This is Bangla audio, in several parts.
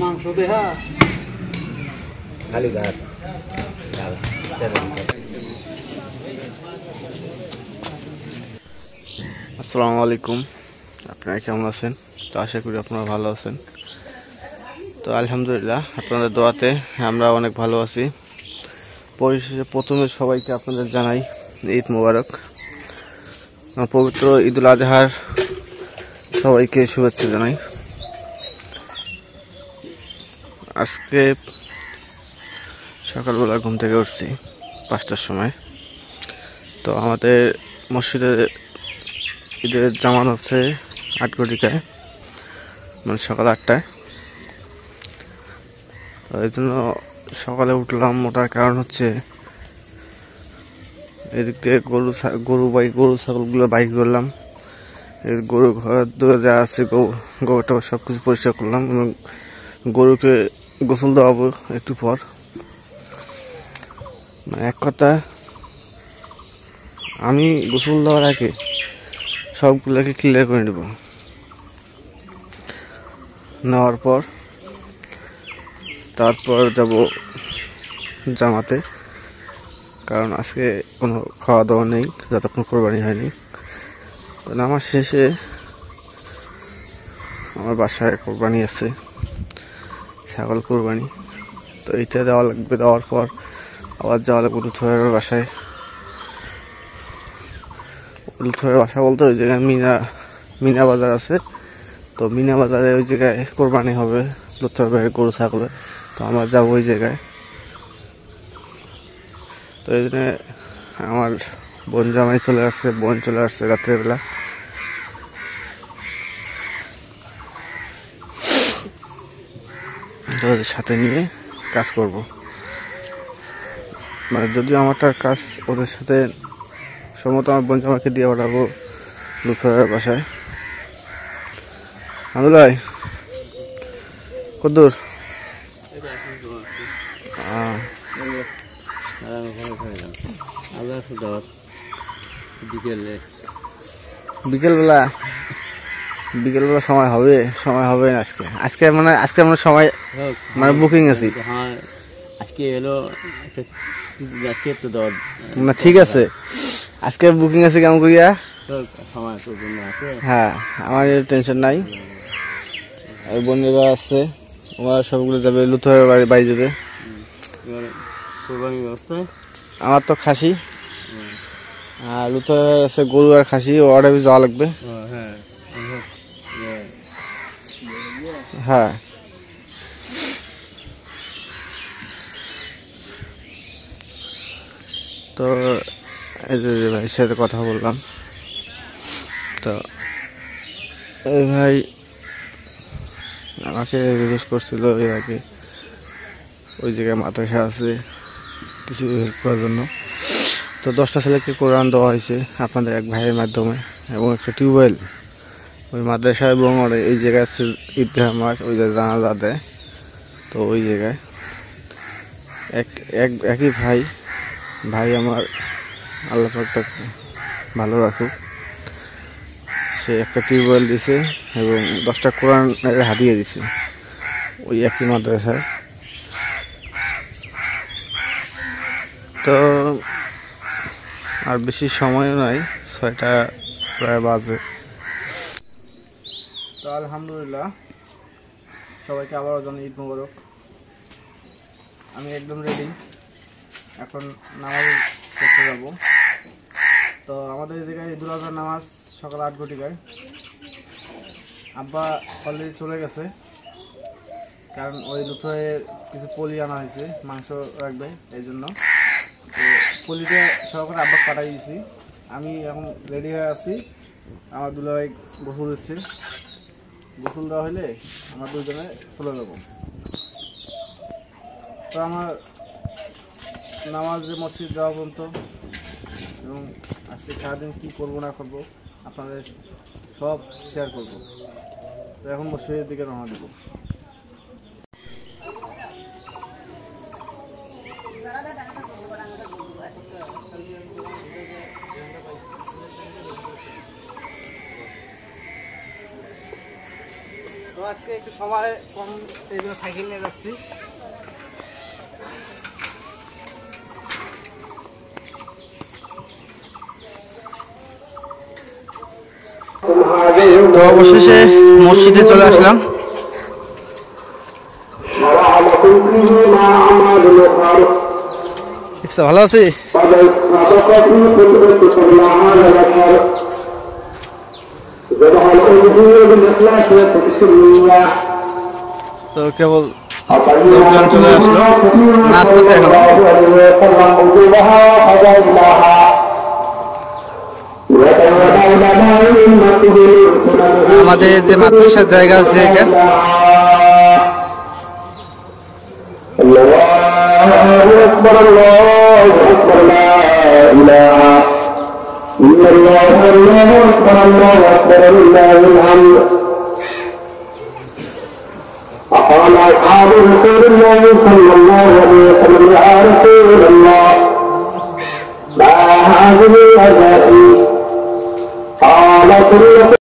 মাংস দেহা খালি ভাত। আসসালামু আলাইকুম, আপনারা কেমন আছেন? তো আশা করি আপনারা ভালো আছেন। তো আলহামদুলিল্লাহ আপনাদের দোয়াতে আমরা অনেক ভালো আছি। পরিশেষে প্রথমে সবাইকে আপনাদের জানাই ঈদ মোবারক, পবিত্র ঈদুল আজহার সবাইকে শুভেচ্ছা জানাই। আজকে সকালবেলা ঘুম থেকে উঠছি 5টার সময়। তো আমাদের মসজিদে ঈদের জামাত আছে 8 ঘটিকায়, মানে সকাল 8টায়। এই জন্য সকালে উঠলাম। ওঠার কারণ হচ্ছে এদিক থেকে গরু ছাগলগুলো বাইক করলাম। গরু ঘর দূরে যা আছে গোবরটা সব কিছু পরিষ্কার করলাম এবং গরুকে গোসল দেওয়াবো একটু পর। এক কথা, আমি গোসল দেওয়ার আগে সবগুলোকে ক্লিয়ার করে নেব। নেওয়ার পর তারপর যাব জামাতে, কারণ আজকে কোনো খাওয়া দাওয়া নেই যতক্ষণ কোরবানি হয়নি। তো নামাজ শেষে আমার বাসায় কোরবানি আছে, ছাগল কোরবানি। তো এইটা দেওয়া লাগবে। দেওয়ার পর আবার যাওয়া লাগবে লুথুরের বাসায়। লুথুরের বাসা বলতে ওই জায়গায় মিনা বাজার আছে। তো মিনা বাজারে ওই জায়গায় কোরবানি হবে লুথুরের গরু ছাগলের। তো আমরা যাবো ওই জায়গায়। তো এই জন্য আমার বোন চলে আসছে রাত্রেবেলা। ওদের সাথে নিয়ে কাজ করব, মানে যদিও আমারটার কাজ ওদের সাথে সম্ভবত আমার বোন জামাইকে দিয়ে পাঠাবো লুথুরের বাসায়। আন্দুলাই কদ্দূর? বিকেলবেলা সময় হবে না আজকে মানে সময় মানে বুকিং আছে। না ঠিক আছে, আজকে বুকিং আছে কেমন করিয়া? হ্যাঁ, আমার টেনশন নাই। আর বোনেরা আছে, ওরা সবগুলো যাবে লুথুরের বাড়ি যাবে। আমার তো খাসি, আর লুথুরের আছে গরু আর খাসি, ওরা যাওয়া লাগবে। হ্যাঁ, তো এই যে ভাইয়ের সাথে কথা বললাম। তো এই ভাই আমাকে রিকোয়েস্ট করছিল এর আগে ওই জায়গায় মাদ্রাসা আছে কিছু হেল্প করার জন্য। তো 10টা ছেলেকে কোরআন দেওয়া হয়েছে আপনাদের এক ভাইয়ের মাধ্যমে, এবং একটা টিউবওয়েল ওই মাদ্রাসা এবং এই জায়গায় ঈদগাহ মাঠ, ওই জায়গায় জানাজা দেয়। তো ওই জায়গায় একই ভাই আমার আল্লাহ পাক তাকে ভালো রাখুক, সে একটা টিউবওয়েল দিছে এবং 10টা কোরআন হাদিয়ে দিছে ওই একই মাদ্রাসায়। তো আর বেশি সময়ও নাই, 6টা প্রায় বাজে। তো আলহামদুলিল্লাহ সবাইকে আবারও জানাই ঈদ মোবারক। আমি একদম রেডি, এখন নামাজ পড়তে যাব। তো আমাদের এই জায়গায় ঈদুল আজহার নামাজ সকাল 8 ঘটিকায়। আব্বা অলরেডি চলে গেছে, কারণ ওই লুথুরের কিছু পলি আনা হয়েছে, মাংস রাখবে এই জন্য। তো পলিটা সহকারে আব্বা কাটাই দিয়েছি। আমি এখন রেডি হয়ে আছি। আমার দুলাভাই গোসল দিচ্ছে, গোসল দেওয়া হলে আমরা দুজনে চলে যাব। তো আমার নামাজে মসজিদ যাওয়া পর্যন্ত এবং আজকে সারাদিন কী করবো না করবো আপনাদের সব শেয়ার করব। তো এখন মসজিদের দিকে রওনা দেব। তো আজকে একটু সময় কম, এই জন্য সাইকেল নিয়ে যাচ্ছি। তো অবশেষে মসজিদে চলে আসলাম। ভালো আছি। তো কেবল লোকজন চলে আসলো, নাচতেছে এখন। আমাদের যে মাদ্রাসার জায়গা আছে এটা, قال أصحاب رسول الله صلى الله عليه وسلم يا رسول الله ما هذه أجائي قال سرية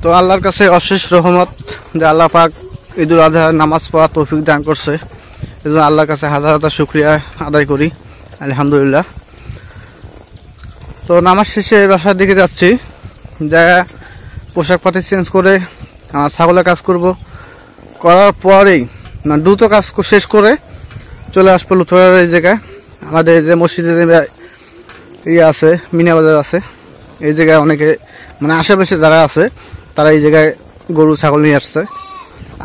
তো আল্লাহর কাছে অশেষ রহমত যে আল্লাহ পাক ঈদুল আজহা নামাজ পড়া তৌফিক দান করছে। এজন্য আল্লাহর কাছে হাজার হাজার শুকরিয়া আদায় করি, আলহামদুলিল্লাহ। তো নামাজ শেষে বাসার দিকে যাচ্ছি, যা পোশাক পাতি চেঞ্জ করে আমার ছাগলের কাজ করব। করার পরেই দ্রুত কাজ শেষ করে চলে আসবো লুথুয়ার এই জায়গায়। আমাদের যে মসজিদের ইয়ে আছে, মিনা বাজার আছে, এই জায়গায় অনেকে মানে আশেপাশে যারা আছে তারা এই জায়গায় গরু ছাগল নিয়ে আসছে।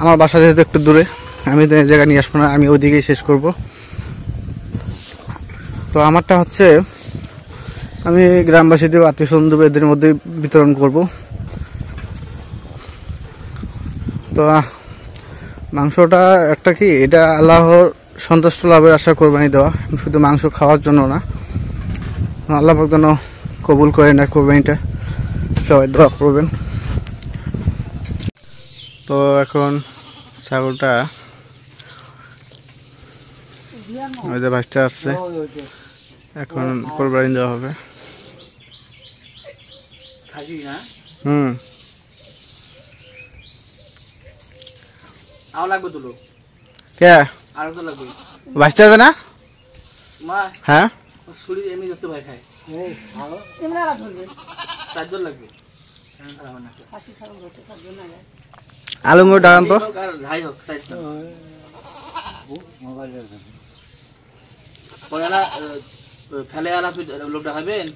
আমার বাসা যেহেতু একটু দূরে, আমি এই জায়গায় নিয়ে আসবো না, আমি ওইদিকেই শেষ করব। তো আমারটা হচ্ছে আমি গ্রামবাসীদের আত্মীয় স্বজন এদের মধ্যে বিতরণ করব। তো মাংসটা একটা কি, এটা আল্লাহর সন্তুষ্ট লাভের আশা কোরবানি দেওয়া, শুধু মাংস খাওয়ার জন্য না। আল্লাহ পাক যেন কবুল করে না কোরবানিটা, সবাই দোয়া করবেন। তো এখন ছাগলটা ওই যে ভাজতে আসছে, এখন কোরবানি দেওয়া হবে। কে ভাজতে আছে না? হ্যাঁ আলুঙ্গুর ডাকান তো ফেলে আলা লোকটা খাবেন।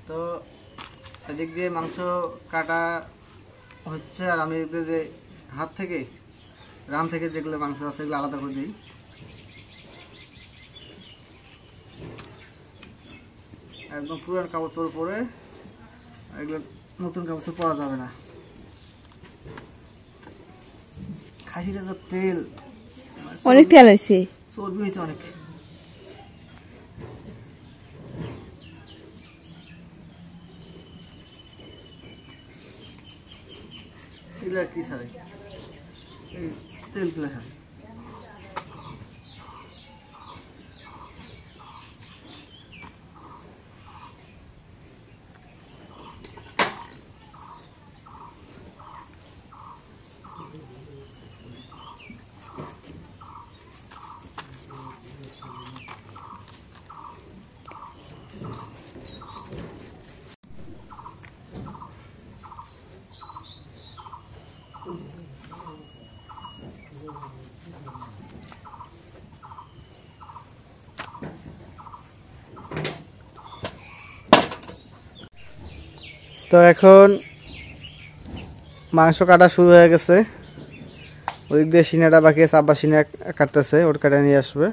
তো এদিক দিয়ে মাংস কাটা হচ্ছে, আর আমি এদিকে যে হাত থেকে রান থেকে যেগুলো মাংস আছে এগুলো আলাদা করে দিই। একদম পুরান কাপড় পরে, এগুলো নতুন কাপড় পরা যাবে না। খাসিটা তো তেল অনেক তেল আছে, চর্বি হয়েছে অনেক। এগুলা কি ছাড়ে, তেলগুলো ছাড়ে। তো এখন মাংস কাটা শুরু হয়ে গেছে। ওদিক দিয়ে সিনাটা বাকি আছে, আব্বা সিনা কাটতেছে, ওর কাটা নিয়ে আসবে।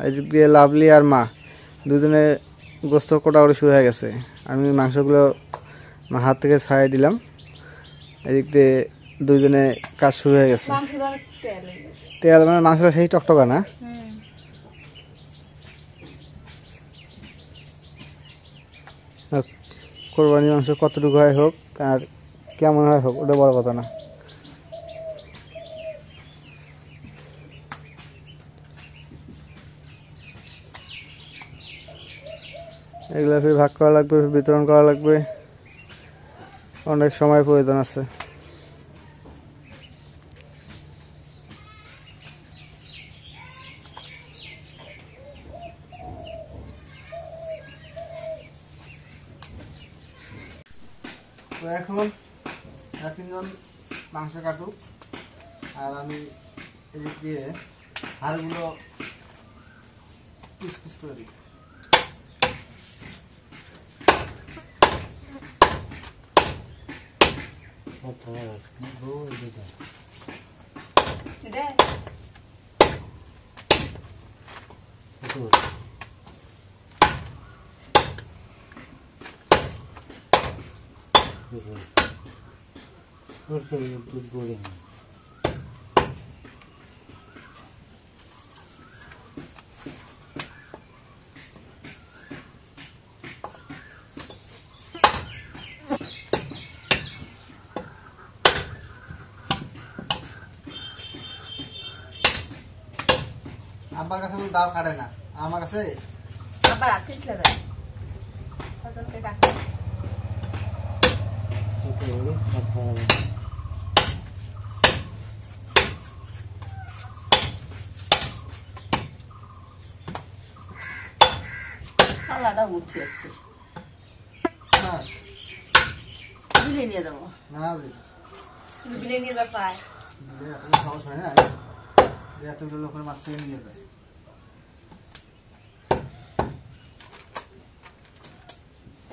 এদিক দিয়ে লাভলি আর মা দুজনে গোস্ত কোটাকুটি শুরু হয়ে গেছে। আমি মাংসগুলো আমার হাত থেকে ছাড়িয়ে দিলাম। এদিক দিয়ে দুজনে কাজ শুরু হয়ে গেছে। তেল মানে মাংসটা সেই টকটকা না? কোরবানি মাংস কতটুকু হয় হোক আর কেমন হয় হোক, ওটা বড় কথা না। এগুলো ফির ভাগ করা লাগবে, বিতরণ করা লাগবে, অনেক সময় প্রয়োজন আছে। তো এখন তিনজন মাংস কাটুক আর আমি এদিক দিয়ে হাড়গুলো পিস পিস করে দিই। আমার কাছে দাও কাটে না, আমার কাছে আবার রাখিস লাগে আলাদা উঠে যাচ্ছে। বিলে নিয়ে যাবো না, বিলে নিয়ে যা পায় সাহস হয় না, এতগুলো লোকের মাছ থেকে নিয়ে যায়।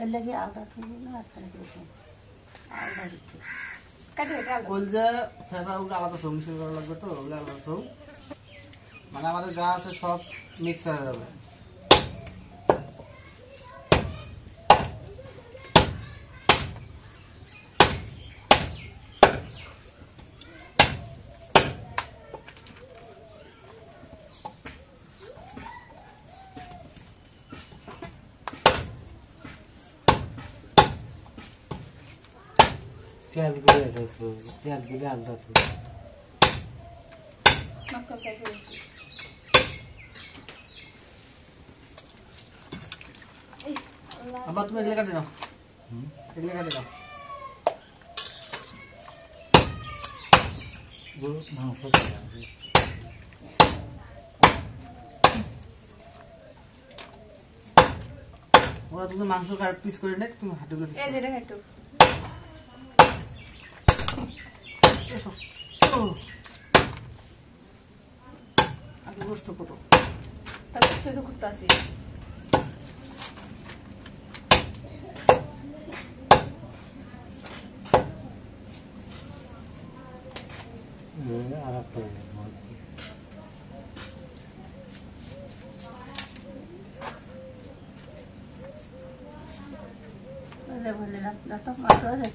এর লাগে আলাদা থাকবে না, আলাদা দিচ্ছে কলজা ফেবরা ওগুলো আলাদা সব মিশিয়ে করা লাগবে, তো ওগুলো আলাদা সব মানে আমাদের যা আছে সব মিক্স হয়ে যাবে। তেল দিলে আলাদা আবার তুমি এগুলো কাটে নাও, এগুলো কাটে নাও। ওরা তুমি মাংস পিস করে নে, তুমি হাঁটুগুলো পিস আগে গোস্ত কোটো, তারপর শুধু করতে আসি আর একটা বললে না তো মাত্র আছে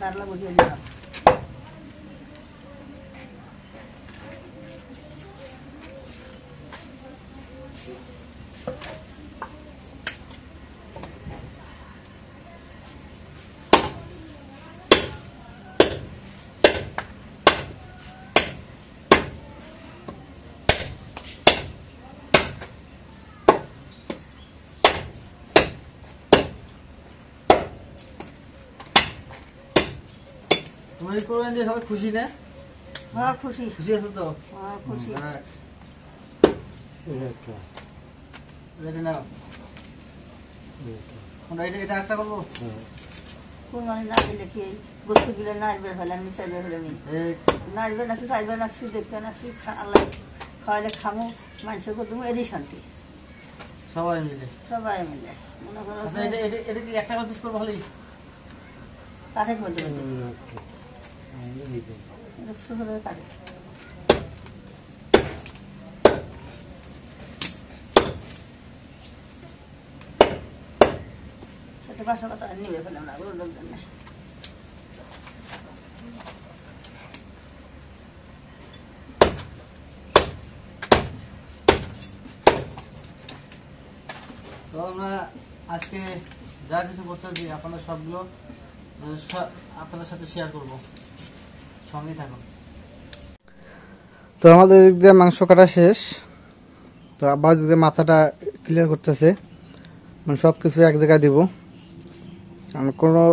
দাঁড়লা বুঝিয়ে দিলাম। তুমি করবেন যে সবাই খুশি না? হ্যাঁ খুশি, খুশি আছো তো? হ্যাঁ খুশি। এটা নাও, এটা একটা করবো। কোন মানে না দিলে কি বস্তুগুলো নাচবে ফেলে আমি চাইবে ফেলে আমি নাচবে নাকি চাইবে নাকছি দেখবে নাকছি আল্লাহ খাওয়ালে খামো মানুষকে তুমি এরই শান্তি সবাই মিলে মনে করো আচ্ছা এটা কি 1 টাকা পিস করবো হলেই কাঠে বলতে পারি ছোট ছোট কাঠে ছোট বাসা কথা নিবে ফেলাম না ওর লোকজন না তো আমরা আজকে যা কিছু করতেছি আপনারা সবগুলো আপনাদের সাথে শেয়ার করব, সঙ্গেই থাকুন। তো আমাদের দিক দিয়ে মাংস কাটা শেষ। তো আবার দিক দিয়ে মাথাটা ক্লিয়ার করতেছে, মানে সব কিছু এক জায়গায় দিব। কোনো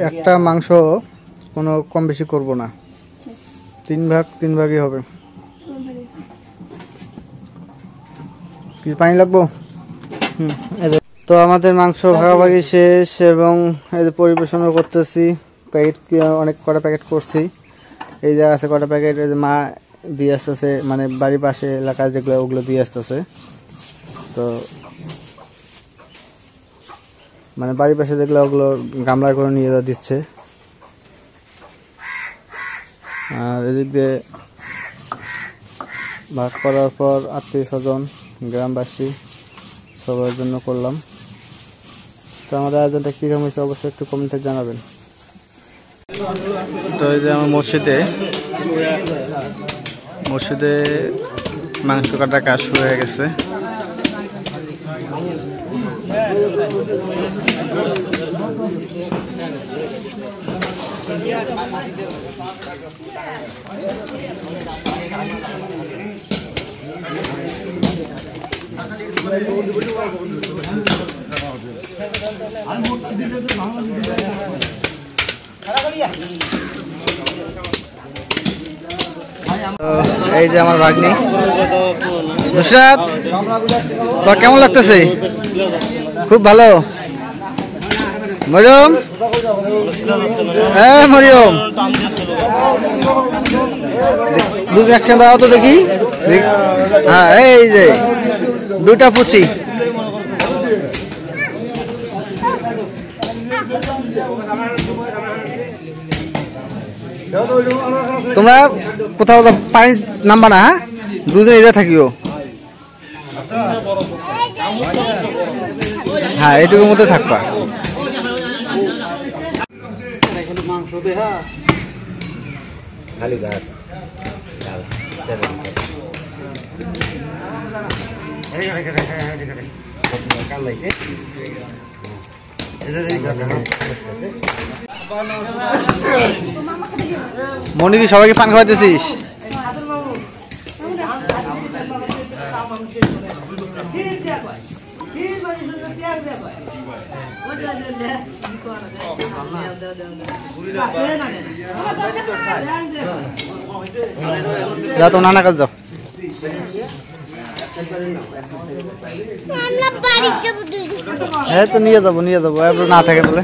একটা মাংস কোনো কম বেশি করব না, 3 ভাগই হবে। কি পানি লাগবো? তো আমাদের মাংস ভাগাভাগি শেষ এবং এই যে পরিবেশনও করতেছি। প্যাকেট অনেক কটা প্যাকেট করছি, এই যে আছে কটা প্যাকেট, এই যে মা দিয়ে আসতেছে, মানে বাড়ির পাশে এলাকায় যেগুলো ওগুলো দিয়ে আসতেছে। তো মানে বাড়ির পাশে যেগুলো ওগুলো গামলায় করে নিয়ে দিচ্ছে। আর এদিক দিয়ে ভাগ করার পর আত্মীয় স্বজন গ্রামবাসী সবার জন্য করলাম। তো আমাদের আয়োজনটা কীরকম হয়েছে অবশ্যই একটু কমেন্টে জানাবেন। তো এই যে আমার মসজিদে মাংস কাটার কাজ শুরু হয়ে গেছে। এই যে আমার ভাগ্নি নুসরাত, তোর কেমন লাগতেছে? খুব ভালো। মরিয়ম, হ্যাঁ মরিয়ম, দুধ একখান দাও তো দেখি। হ্যাঁ এই যে 2টা পুচি। তোমরা কোথাও পানি নামবা না, হ্যাঁ দুধে এদের থাকিও। হ্যাঁ এইটুকুর মধ্যে থাকবা। মনি কি সবাইকে পান খাওয়াইতেছিস? যাও তো নানা কাজ যাও। হ্যাঁ তো নিয়ে যাবো এবার না থাকে বলে।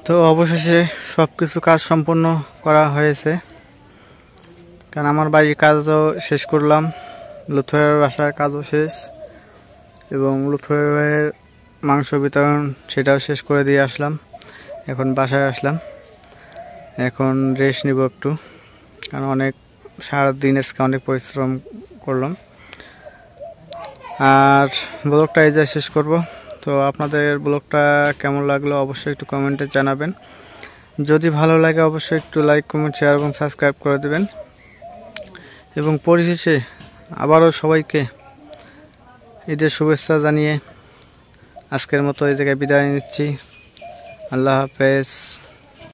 তো অবশেষে সবকিছু কাজ সম্পন্ন করা হয়েছে, কারণ আমার বাড়ির কাজও শেষ করলাম, লুথুরের বাসার কাজও শেষ এবং লুথুরের মাংস বিতরণ সেটাও শেষ করে দিয়ে আসলাম। এখন বাসায় আসলাম, এখন রেস্ট নিব একটু, কারণ অনেক সারাদিন আজকে অনেক পরিশ্রম করলাম। আর ব্লগটা এই যে শেষ করব। তো আপনাদের ব্লগটা কেমন লাগলো অবশ্যই একটু কমেন্টে জানাবেন। যদি ভালো লাগে অবশ্যই একটু লাইক, কমেন্ট, শেয়ার এবং সাবস্ক্রাইব করে দেবেন। এবং পরিশেষে আবারও সবাইকে ঈদের শুভেচ্ছা জানিয়ে আজকের মতো এই জায়গায় বিদায় নিচ্ছি। আল্লাহ হাফেজ।